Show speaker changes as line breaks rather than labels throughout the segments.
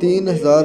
3000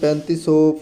3500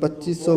2500